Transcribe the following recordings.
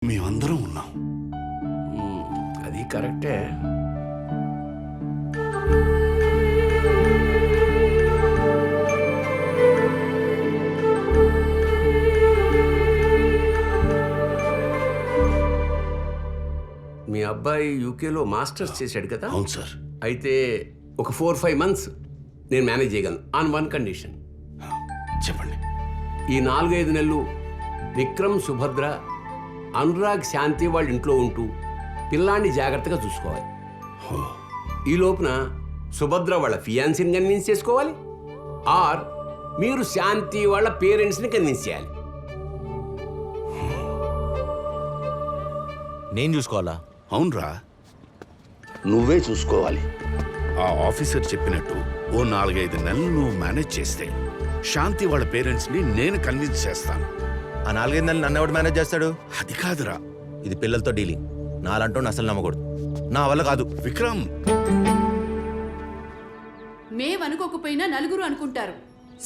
మేమందరం ఉన్నాం. అది కరెక్టే. మీ అబ్బాయి యూకేలో మాస్టర్స్ చేశాడు కదా? అవును సార్. అయితే ఒక 4-5 months నేను మేనేజ్ చేయగలను ఆన్ వన్ కండిషన్. చెప్పండి. ఈ 4-5 నెలలు విక్రమ్, సుభద్ర, అనురాగ్, శాంతి వాళ్ళ ఇంట్లో ఉంటూ పిల్లాన్ని జాగ్రత్తగా చూసుకోవాలి. ఈ లోపున సుభద్ర వాళ్ళ ఫియాన్సీని కన్విన్స్ చేసుకోవాలి, ఆర్ మీరు శాంతి వాళ్ళ పేరెంట్స్ని కన్విన్స్ చేయాలి. నేను చూసుకోవాలా? అవునరా, నువ్వే చూసుకోవాలి. ఆ ఆఫీసర్ చెప్పినట్టు ఓ 4-5 నెలలు నువ్వు మేనేజ్ చేస్తే శాంతి వాళ్ళ పేరెంట్స్ని నేను కన్విన్స్ చేస్తాను. ఆ 4-5 నెలలు నన్ను ఎవడు మేనేజ్ చేస్తాడు? అది కాదురా ఇది పిల్లలతో డీలింగ్. నాలంటూ అసలు నమ్మకూడదు. నా వల్ల కాదు. విక్రమ్. మేమనుకోకపోయినా నలుగురు అనుకుంటారు.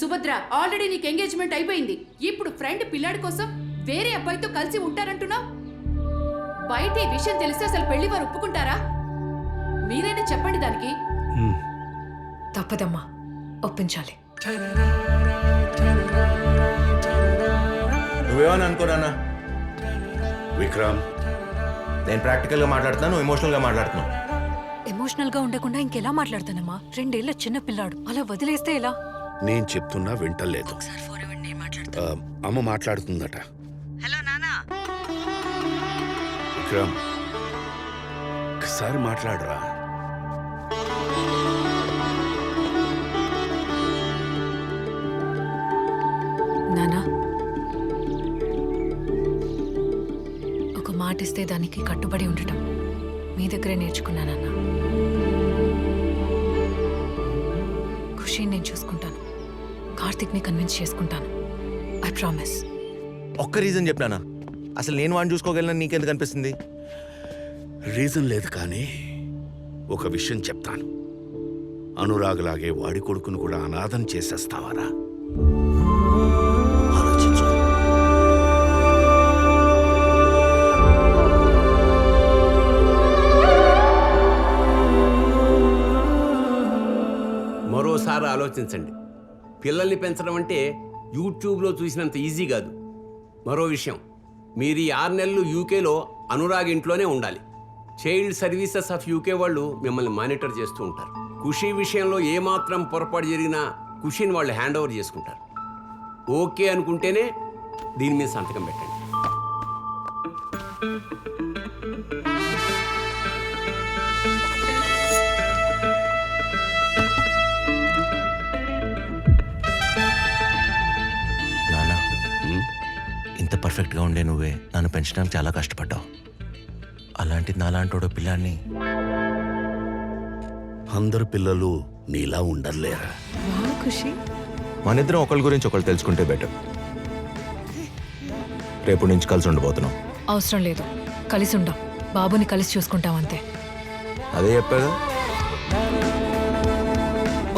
సుభద్ర, ఆల్రెడీ నీకు ఎంగేజ్మెంట్ అయిపోయింది. ఇప్పుడు ఫ్రెండ్ పిల్లాడి కోసం వేరే అబ్బాయితో కలిసి ఉంటారంటున్నావు. బయట ఈ విషయం తెలిస్తే అసలు పెళ్లి వారు ఒప్పుకుంటారా? మీరైనా చెప్పండి దానికి. తప్పదమ్మా, ఒప్పించాలి. నువ్వేమని అనుకోనా? విక్రమ్, నేను ప్రాక్టికల్గా మాట్లాడుతున్నాను, ఎమోషనల్గా మాట్లాడుతున్నాను. ఎమోషనల్ గా ఉండకుండా ఇంకెలా మాట్లాడతానమ్మా? 2 ఏళ్ల చిన్న పిల్లాడు, అలా వదిలేస్తే ఎలా? నేను చెప్తున్నా వింటలేదు. అమ్మ మాట్లాడుతుందట. హలో నానా. విక్రమ్, ఒకసారి మాట్లాడరా. నానా, ఒక మాట ఇస్తే దానికి కట్టుబడి ఉండటం మీ దగ్గరే నేర్చుకున్నానన్నా. ఖుషీని నేను చూసుకుంటాను, కార్తిక్ని కన్విన్స్ చేసుకుంటాను. I promise. ఒక్క రీజన్ చెప్పినానా? అసలు నేను వాడిని చూసుకోగలను నీకెందుకు అనిపిస్తుంది? రీజన్ లేదు, కానీ ఒక విషయం చెప్తాను. అనురాగ్లాగే వాడి కొడుకును కూడా అనాథం చేసేస్తావారా? ఆలోచించు. మరోసారి ఆలోచించండి. పిల్లల్ని పెంచడం అంటే యూట్యూబ్లో చూసినంత ఈజీ కాదు. మరో విషయం, మీరు ఈ 6 నెలలు యూకేలో అనురాగ్ ఇంట్లోనే ఉండాలి. చైల్డ్ సర్వీసెస్ ఆఫ్ యూకే వాళ్ళు మిమ్మల్ని మానిటర్ చేస్తూ ఉంటారు. ఖుషీ విషయంలో ఏమాత్రం పొరపాటు జరిగినా ఖుషీని వాళ్ళు హ్యాండ్ ఓవర్ చేసుకుంటారు. ఓకే అనుకుంటేనే దీని మీద సంతకం పెట్టండి. నానా, ఇంత పర్ఫెక్ట్గా ఉండే నువ్వే నన్ను పెంచడానికి చాలా కష్టపడ్డావు. అలాంటిది నాలాంటోడు పిల్లాన్ని. అందరు పిల్లలు నీలా ఉండర్లేరా. ఖుషి, మనిద్దరం ఒకరి గురించి ఒకరు తెలుసుకుంటే బెటర్. రేపు నుంచి కలిసి ఉండబోతున్నాం. అవసరం లేదు, కలిసి ఉండం. బాబుని కలిసి చూసుకుంటాం అంతే. అదే చెప్పాగా.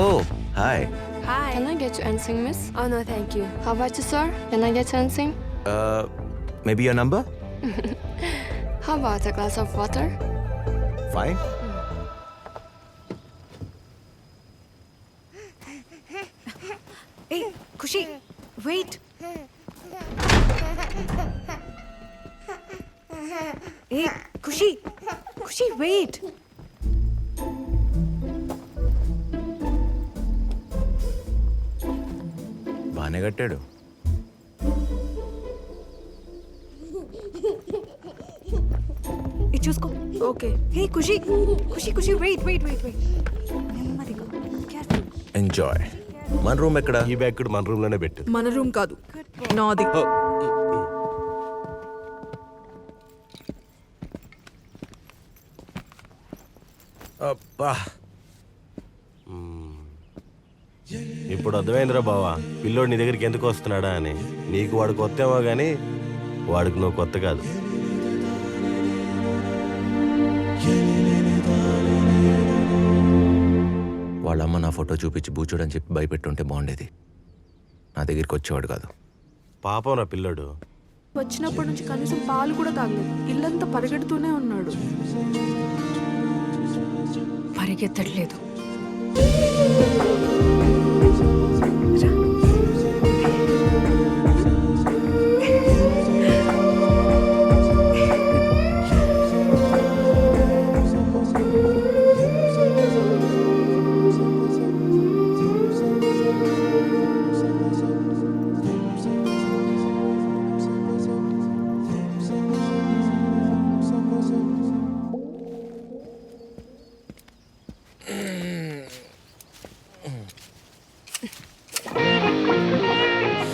ఓ hi. Hi. Can I get you anything, miss? Oh, no, thank you. How about you, sir? Can I get you anything? Maybe your number? How about a glass of water? Fine. ఏ Khushi, wait. ఏ Khushi, Khushi wait. బాగానే కట్టాడు. ఇది చూసుకో. Okay. Hey Khushi, Khushi Khushi wait wait wait wait. నెమ్మదిగా, careful. Enjoy. మన room ఎక్కడ? ఈ బ్యాగ్ మన రూమ్ లోనే పెట్టు. మన రూమ్ కాదు, నాది. అబ్బా, ఇప్పుడు అర్థమైందిరా బావా, పిల్లోడు నీ దగ్గరికి ఎందుకు వస్తున్నాడా అని. నీకు వాడు కొత్తేమో కానీ వాడికి నువ్వు కొత్త కాదు. వాళ్ళమ్మ నా ఫోటో చూపించి బూచోడని చెప్పి భయపెట్టుంటే బాగుండేది. నా దగ్గరికి వచ్చేవాడు కాదు. పాపం నా పిల్లోడు. వచ్చినప్పటి నుంచి కనీసం పాలు కూడా తాగలేదు. ఇల్లంతా పరిగెడుతూనే ఉన్నాడు. పరిగెత్తట్లేదు.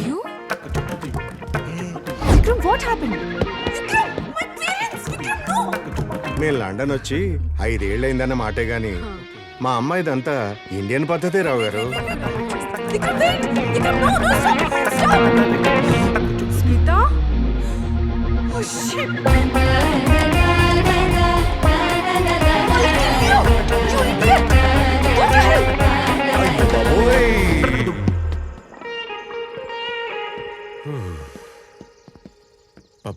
You? Vikram, what happened? Vikram, my parents! Vikram, no! నేను లండన్ వచ్చి 5 ఏళ్ళైందన్న మాటే గాని మా అమ్మాయిదంతా ఇండియన్ పద్ధతే రావు గారు. Vikram, wait! Vikram, no, no, stop! Stop! Smita? Oh, shit! You idiot! What the hell?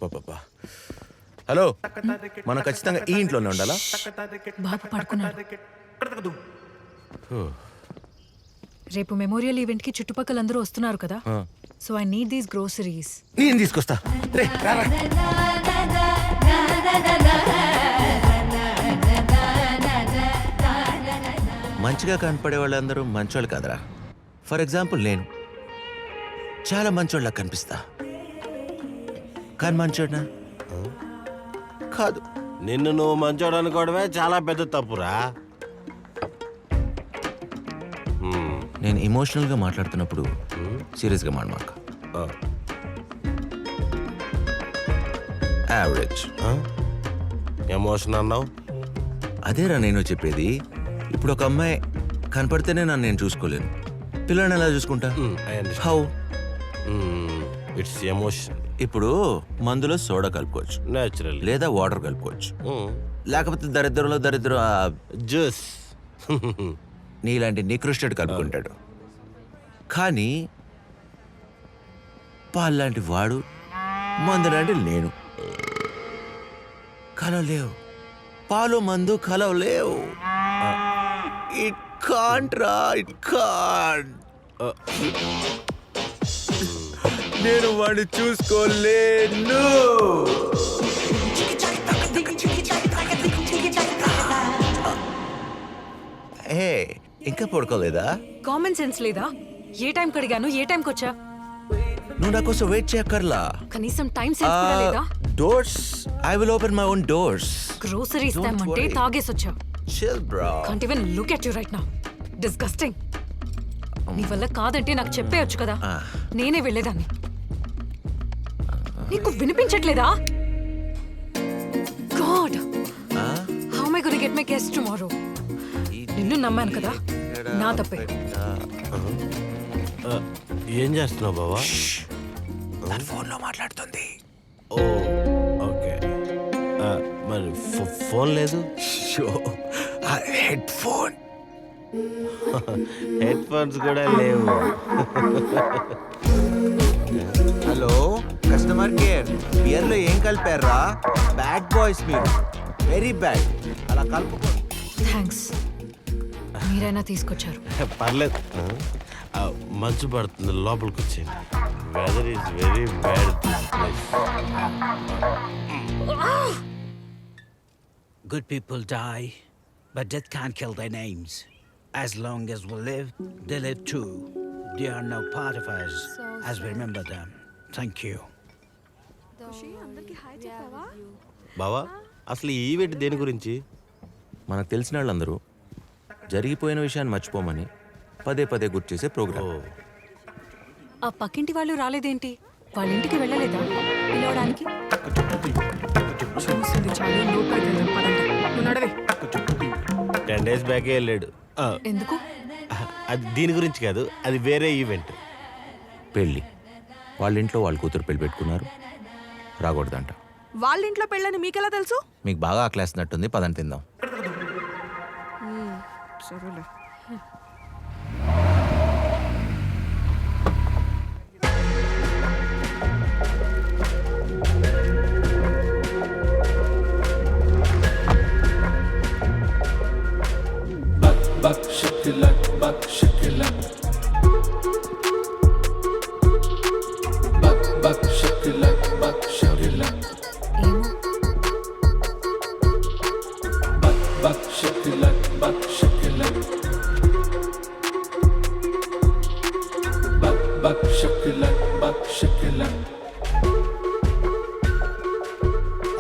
పాపా హలో, మనం ఖచ్చితంగా ఈ ఇంట్లోనే ఉండాలా? బాబు పడుకున్నాడు. రేపు మెమోరియల్ ఈవెంట్ కి చుట్టుపక్కల అందరూ వస్తున్నారు కదా, so I need these groceries. నేను తీసుకొస్తా. రే, రారా. మంచిగా కనపడే వాళ్ళందరూ మంచోళ్ళు కాదరా. ఫర్ ఎగ్జాంపుల్ నేను చాలా మంచోళ్ళ కనిపిస్తా, కానీ మంచోడ్నా కాదు. నిన్ను నువ్వు మంచోడు అనుకోవడమే చాలా పెద్ద తప్పురా. నేను ఎమోషనల్గా మాట్లాడుతున్నప్పుడు సీరియస్గా మాట్లాడమాక. యావరేజ్. ఎమోషన్ అన్నావు? అదేరా నేను చెప్పేది. ఇప్పుడు ఒక అమ్మాయి కనపడితేనే నన్ను నేను చూసుకోలేను. పిల్లని ఎలా చూసుకుంటా? హౌ? It's emotion. ఇప్పుడు మందులో సోడా కలుపుకోవచ్చు, న్యాచురల్, లేదా వాటర్ కలుపుకోవచ్చు, లేకపోతే దరిద్రంలో దరిద్రం జ్యూస్ నీలాంటి నికృష్టుడు కలుపుకుంటాడు. కానీ పాలు లాంటి వాడు, మందు లాంటి నేను కలవలేవు. పాలు మందు కలవలేవు. ఇట్ కాంట్ రా, ఇట్ కాంట్. నేను వాడిని చూసుకోలేను. ఏ ఇంకా పడుకోలేదా? కామన్ సెన్స్ లేదా? ఏ టైం కడిగాను, ఏ టైంకి వచ్చా? నువ్వు నా కోసం వెయిట్ చేయక్కర్లా. కనీసం టైం సెన్స్ కూడా లేదా? Doors, I will open my own doors. Groceries Don't తెమ్మంటే worry. తాగేసి వచ్చా. Chill, bro. Can't even look at you right now. Disgusting. నీ వల్ల కాదంటే నాకు చెప్పేయొచ్చు కదా, నేనే వెళ్ళేదాన్ని. నీకు వినిపించట్లేదా? God, how am I going to get my guests tomorrow? నిన్ను నమ్మాను కదా, నా తప్పే. ఏం చేస్తున్నావు బావా? నా ఫోన్లో మాట్లాడుతుంది. ఓ ఓకే. మరి ఫోన్ లేదు? Head phone. హెడ్ ఫోన్స్ కూడా లేవు. హలో కస్టమర్ కేర్, బియర్లో ఏం కలిపారా? బ్యాడ్ బాయ్స్ మీరు, వెరీ బ్యాడ్. అలా కలుపుకో. థ్యాంక్స్, మీరైనా తీసుకొచ్చారు. పర్లేదు. మంచు పడుతుంది, లోపలికి వచ్చేయండి. Weather is very bad. Good people die, but death can't kill their names. As long as we live, they live too. They are now part of us as we remember them. Thank you. బావా, అసలు ఈ event దేని గురించి? మనకు తెలిసిన వాళ్ళందరూ జరిగిపోయిన విషయాన్ని మర్చిపోమని పదే పదే గుర్తు చేసే ప్రోగ్రామ్. ఆ పక్కింటి వాళ్ళు రాలేదేంటి? వాళ్ళ ఇంటికి వెళ్ళలేదా పిలవడానికి? చూసింది చాలు, లోపలికి వెళ్దాం పదండి. నువ్వు నడవే. 10 days బ్యాకే వెళ్ళాడు. ఎందుకు? అది దీని గురించి కాదు, అది వేరే ఈవెంట్. పెళ్ళి. వాళ్ళ ఇంట్లో వాళ్ళ కూతురు పెళ్లి పెట్టుకున్నారు, రాకూడదంట. వాళ్ళ ఇంట్లో పెళ్ళని మీకెలా తెలుసు? మీకు బాగా ఆకలేస్తున్నట్టుంది, పదని తిందాం. సరేలే.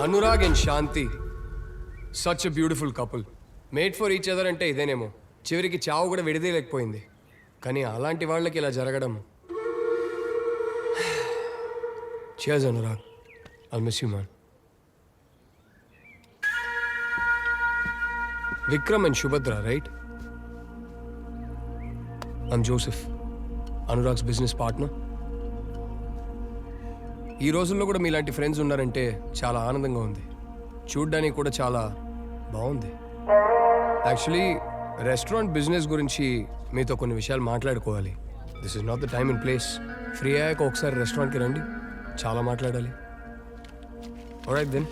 Anurag and Shanti such a beautiful couple made for each other అంటే ఇదేనేమో. చివరికి చావు కూడా విడదీయలేకపోయింది. కానీ అలాంటి వాళ్ళకి ఇలా జరగడం. Cheers Anurag, I miss you man. Vikram and Subhadra, right? I'm Joseph, Anurag's business partner. ఈ రోజుల్లో కూడా మీలాంటి ఫ్రెండ్స్ ఉన్నారంటే చాలా ఆనందంగా ఉంది. చూడ్డానికి కూడా చాలా బాగుంది. యాక్చువల్లీ రెస్టారెంట్ బిజినెస్ గురించి మీతో కొన్ని విషయాలు మాట్లాడుకోవాలి. This is not the time and place. Free అయ్యాక ఒకసారి రెస్టారెంట్కి రండి, చాలా మాట్లాడాలి. Alright then.